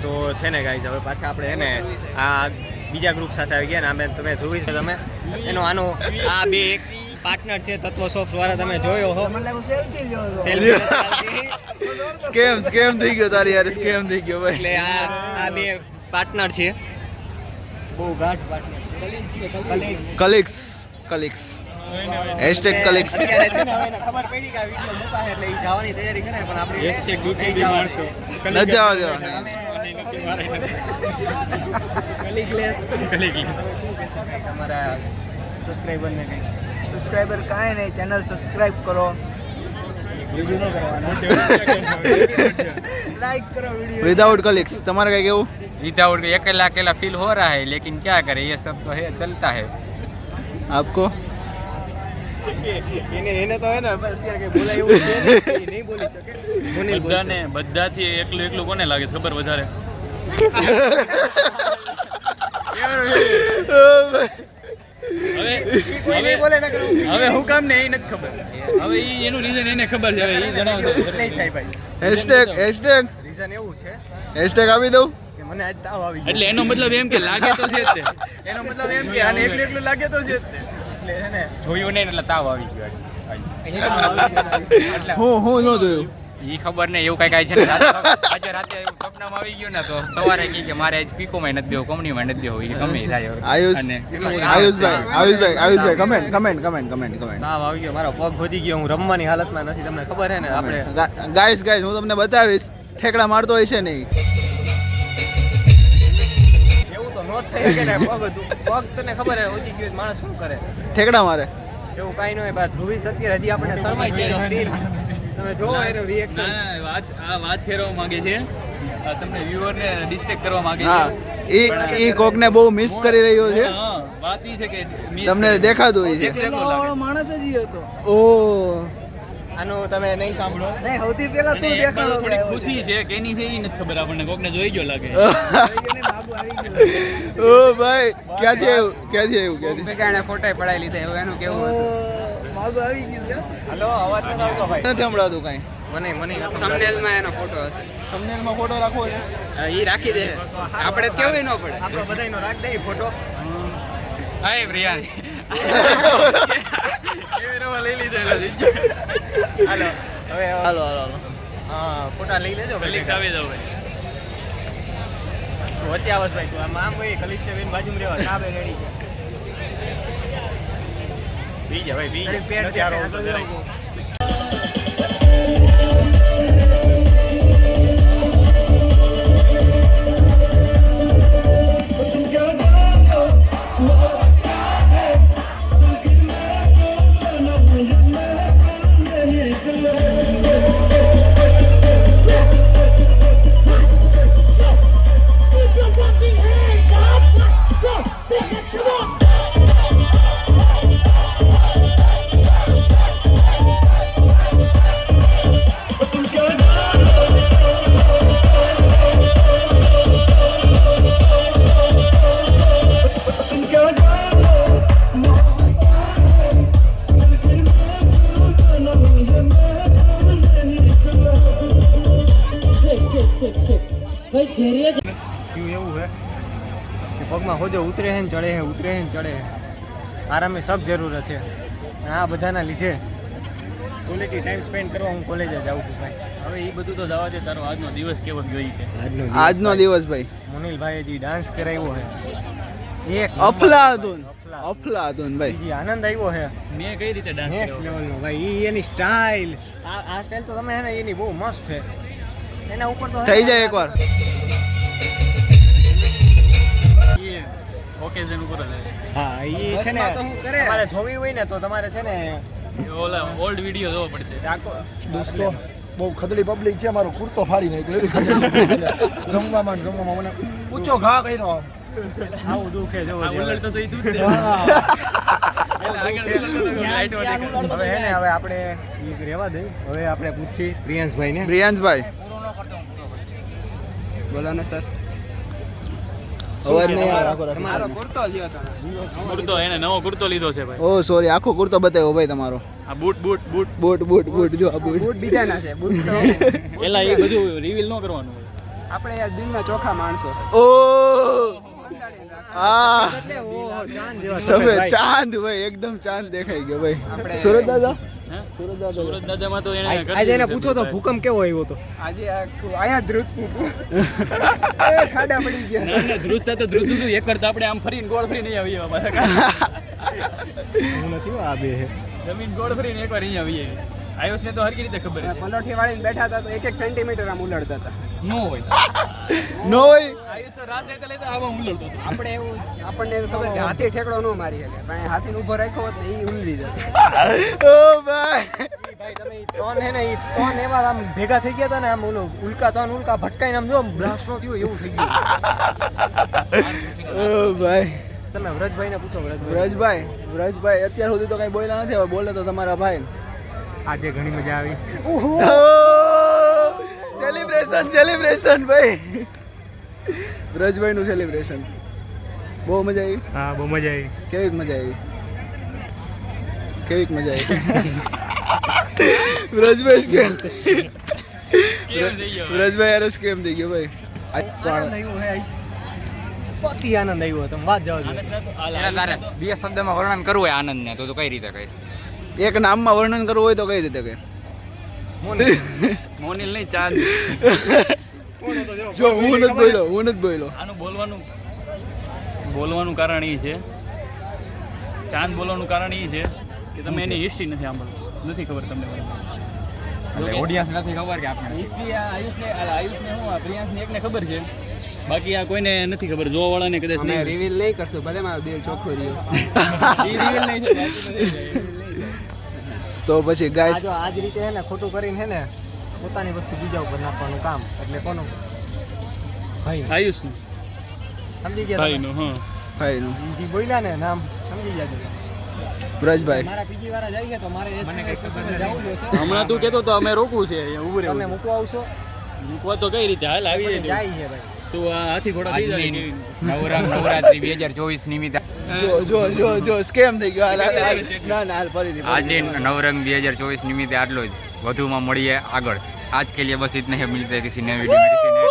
તો છે ને ગાઈઝ હવે પાછા આપણે છે ને આ બીજા ગ્રુપ સાથે આવી ગયા ને અમે તમે ધ્રુવી તમે એનો આનો આ બે એક પાર્ટનર છે તત્વ સોફ્ટ વાળા તમે જોયો હો સેલ્ફી સ્કેમ થઈ ગયો તારી યાર સ્કેમ થઈ ગયો ભાઈ એટલે આ બે પાર્ટનર છે બહુ ગાઢ પાર્ટનર છે કલિક્સ હેશટેગ કલિક્સ અત્યારે છે ને હવે એને ખબર પડી કે આ વિડિયો મૂકાશે એટલે ઈ જવાની તૈયારી કરે પણ આપણે હેશટેગ દુખી બી મારશો ન જવા દેવા તમારા સબસ્ક્રાઇબરને કંઈ સબસ્ક્રાઇબર કાંઈ નહીં ચેનલ સબસ્ક્રાઇબ કરો બીજું નહીં કરવાનું લાઈક કરો वीडियो विदाउट कलिक्स तुम्हारा क्या केवू विदाउट अकेला अकेला फील हो रहा है लेकिन क्या करें ये सब तो है चलता है आपको એને તો હે ને અત્યારે કે બોલાય એવું છે ને એ નહીં બોલી શકે મુનિલ બધાને બધાથી એકલું કોને લાગે છે ખબર વધારે કોઈ નહીં બોલે ના કરો હવે હું કામ ને એ નથી ખબર હવે એનું રીઝન એને ખબર છે હવે એ જણાવજો નહીં થાય ભાઈ હેશટેગ રીઝન એવું છે હેશટેગ આપી દઉં કે મને આજ તાવ આવી એટલે એનો મતલબ એમ કે લાગે તો છે જ તે એનો મતલબ એમ કે આને એકલું લાગે તો છે જ તે એટલે છે ને જોયું નહીં એટલે તાવ આવી ગયો હું ન જોયું એ ખબર નહીં એવું કઈ છે ને આજે રાતે એવું સપનામાં આવી ગયું ને તો સવારે કહે કે મારે આજ પીકોમાં નથી બેહો કંપનીમાં નથી બેહો એ ગમે એ થાય આયુષભાઈ કમેન્ટ તાવ આવી ગયો મારો પગ વધી ગયો હું રમવાની હાલતમાં નથી તમને ખબર છે ને આપણે ગાઈસ હું તમને બતાવીશ ઠેકડા મારતો હોય છે નહીં એવું તો નોટ થઈ શકે ને પગ તને ખબર હે વધી ગયો માણસ શું કરે ઠેકડા મારે એવું કાંઈ ન હોય બા ધ્રુવી સત્ય હજી આપણને શરમાય છે સ્ટીલ તમે જોવો એનું રિએક્શન વાત ફેરવવા માંગે છે તમને વ્યુઅરને ડિસ્ટ્રેક્ટ કરવા માંગે હા છે ઈ કોકને બહુ મિસ કરી રહ્યો છે હા વાત ઈ છે કે તમને દેખાતું હોય છે વાળો માણસ જ ઈ હતો ઓ આનું તમે નહીં સાંભળો નહીં સૌથી પહેલા તું દેખાડો થોડી ખુશી છે કે એની છે એ નથી ખબર આપણને કોકને જોઈ ગયો લાગે માગુ આવી ગયો ઓ ભાઈ ક્યાંથી આવ્યું બેગાણે ફોટા પડાવી લીધા એવું એનું કેવું માગુ આવી ગયું છે હલો અવાજ નથી આવતો ભાઈ નથી સંભળાતું કાંઈ મને થંબનેલમાં એનો ફોટો હશે થંબનેલમાં ફોટો રાખવો છે ઈ રાખી દે આપણે કેવું ન પડે આપણો બધાયનો રાખ દે ફોટો હાય પ્રિયાંશ કેમેરામાં લઈ લીધા હાલો હવે હાલો હા ફોટા લઈ લેજો કલિક્સ આવી જાવ ભાઈ વચ્ચે આવસ ભાઈ તું આમ ભાઈ કલિક્સ બેન બાજુમાં રહેવા કાબે રેડી છે બી જા ભાઈ બી જા પેટ ચારો તો જરાય એવું હે કે પગમાં હોજો ઉતરે હે ને ચડે હે આરામની સખ્ત જરૂરત છે અને આ બધાના લીધે ક્વોલિટી ટાઈમ સ્પેન્ડ કરવા હું કોલેજે જાઉં છું ભાઈ હવે એ બધું તો જવા દે તારો આજનો દિવસ કેવો ગયો ઈ કે આજનો દિવસ ભાઈ મુનિલભાઈએ જે ડાન્સ કરાવ્યો હે એક અફલાતુન ભાઈ જે આનંદ આવ્યો હે મેં કઈ રીતે ડાન્સ નેક્સ્ટ કર્યો લેવલનો ભાઈ ઈ એની સ્ટાઇલ આ સ્ટાઇલ તો તમે હે ને એની બહુ મસ્ત છે એના ઉપર તો થઈ જાય એકવાર એ ઓકેઝન ઉપર જ હા ઈ છે ને તમારે જોવી હોય ને તો તમારે છે ને ઓલા ઓલ્ડ વિડિયો જોવો પડશે દોસ્તો બહુ ખતરી પબ્લિક છે મારો કુર્તો ફાડી નાખ્યો રમવામાં મને ઊંચો ઘા કર્યો આવું દુઃખે જોવો આ ઉલટ તો ઈ તું જ છે હવે હે ને હવે આપણે ઈ રહેવા દે હવે આપણે પૂછી પ્રિયાંશભાઈ ને પ્રિયાંશભાઈ બોલો ને સર અવાજ નહીં આવે મારો કુર્તો લ્યો તો કુર્તો એને નવો કુર્તો લીધો છે ભાઈ ઓ સોરી આખો કુર્તો બતાવ્યો ભાઈ તમારો આ બૂટ બૂટ જો આ બૂટ બૂટ બીજાના છે બૂટ તો પેલા એ બધું રિવીલ ન કરવાનું હોય આપણે યાર દિલના ચોખા માણસો ઓ હા સફેદ ચાંદ ભાઈ, એકદમ ચાંદ દેખાઈ ગયો ભાઈ. સુરત દાદા, સુરત દાદા, સુરત દાદામાં તો એને આજે એને પૂછો તો ભૂકંપ કેવો આવ્યો હતો? આજે આયા ધ્રુજતું હતું. એ ખાડા પડી ગયા. ના ના ધ્રુજતા તો ધ્રુજતું હતું. એક કરતા આપણે આમ ફરીને ગોળ ફરીને નહીં આવીએ પાછા. હું નથી આ બે જમીન ગોળ ફરીને એકવાર અહીંયા આવીએ. આયુષને તો હરકી રીતે ખબર છે. પલોઠી વાળીને બેઠા હતા તો 1-1 સેન્ટીમીટર આમ ઉલડતા હતા. નો હોય નો હોય. આયુષ તો રાત રહેતા લેતા આવા ઉલળતો હતો. આપણને એવું ખબર કે હાથી ઠેકડો ન મારી શકે, પણ હાથીને ઊભો રાખ્યો હોત ને એ ઉલડી જતો. ઓ ભાઈ, ભાઈ તમે ઈ ત્રણ હે ને ઈ ત્રણ એવા આમ ભેગા થઈ ગયા હતા ને, આમ ઓલો ઉલ્કા ભટકાઈને આમ જો બ્લાસ્ટ નો થયો એવું થઈ ગયું. ઓ ભાઈ. તમે વ્રજભાઈને પૂછો. વ્રજભાઈ અત્યાર સુધી તો કઈ બોલ્યા નથી, હવે બોલે તો તમારા ભાઈ. આજે ઘણી મજા આવી. સેલિબ્રેશન ભાઈ, વ્રજભાઈ નું સેલિબ્રેશન બહુ મજા આવી. હા બહુ મજા આવી. કેવીક મજા આવી? વ્રજભાઈ કેમ વ્રજભાઈ યાર કેમ થઈ ગયો ભાઈ? આનંદ આવ્યો હે આજ. અતિ આનંદ આવ્યો. તમે વાત જાવ દો. એના તારે 2 શબ્દમાં વર્ણન કરવું હોય આનંદને તો કઈ રીતે કહે? એક નામમાં વર્ણન કરવું હોય તો કઈ રીતે કહે? મોનિલ નહીં ચાંદ. જો હું નથી બોલ્યો. આનું બોલવાનું કારણ એ છે, ચાંદ બોલવાનું કારણ એ છે કે તમે એની હિસ્ટ્રી નથી સાંભળતા, નથી ખબર તમને. ઓડિયન્સ નથી ખબર કે આપણે હિસ્ટ્રી આયુષને હું પ્રિયાંશને એકને ખબર છે, બાકી આ કોઈને નથી ખબર. જોવાવાળાને કદાચ અમે નહીં. રિવીલ નહીં કરશું, ભલે મારો દિલ ચોખ્ખો રહ્યો. એ reveal નહીં થાય, બાકી નથી. તો પછી ગાઈસ આજ રીતે હે ને ખોટું કરીને હે ને પોતાની વસ્તુ બીજા ઉપર નાખવાનું કામ. એટલે કોનું? ભાઈ આયુષનું સમજી ગયા તમે? ભાઈનું. હા ભાઈનું જે બોલ્યા ને નામ સમજી જાજો. વ્રજભાઈ. મારા પીજી વાળા જાય તો મારે મને કઈ ખબર જવું જોશે. હમણાં તું કહેતો તો અમે રોકવું છે અહીંયા ઊભું તમે રહેવું. મૂકવા આવશો? મૂકવા તો કઈ રીતે હાલ આવી જાય. જાય છે ભાઈ. તું આ હાથી ઘોડા થઈ જાય. નવરાત્રી 2024 નિમિત્તે જો સ્કેમ થઈ ગયો. ના હાલ ફરીથી આજે નવરંગ 2024 નિમિત્તે આટલો જ. વધુમાં મળીએ આગળ. आज के लिए बस इतना ही, मिलते हैं किसी नए वीडियो में किसी नए